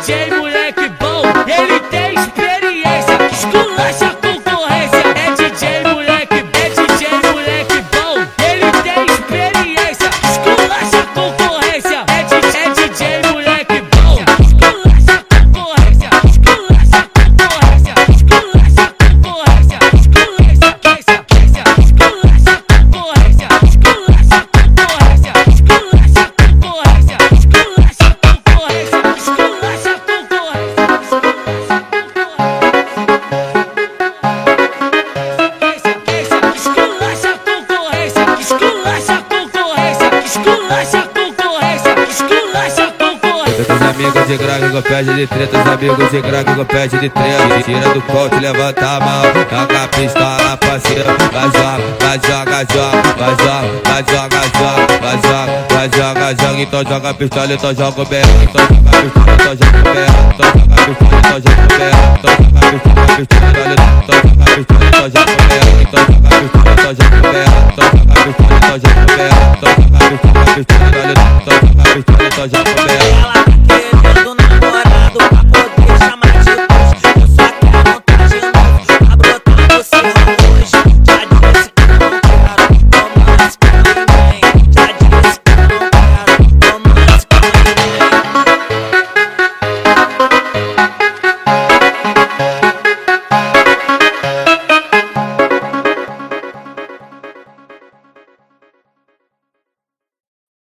DJ moleque bom, ele tem experiência, esculacha a concorrência. É DJ moleque bom, ele tem experiência, esculacha a concorrência. É DJ moleque bom, esculacha a concorrência, esculacha a concorrência, esculacha a concorrência, esculacha a concorrência, esculacha a concorrência, esculacha a concorrência, esculacha a concorrência, esculacha a concorrência, esculacha a Os amigos de grave com pede de treta, os amigos de grave com pede de treta. Tira do ponto, levanta a mão, joga a pistola pra cima. Vai joga, vai joga, joga, vai joga, vai joga, joga, vai joga, vai joga, joga. Então joga a pistola, então joga o berro, então joga a pistola, então joga o berro, então joga a pistola, então joga o berro, então joga a pistola, então joga o berro, então joga a pistola, então joga o berro, então joga a pistola, então joga o berro, então joga a pistola, então joga o berro, então joga a pistola, então joga o berro.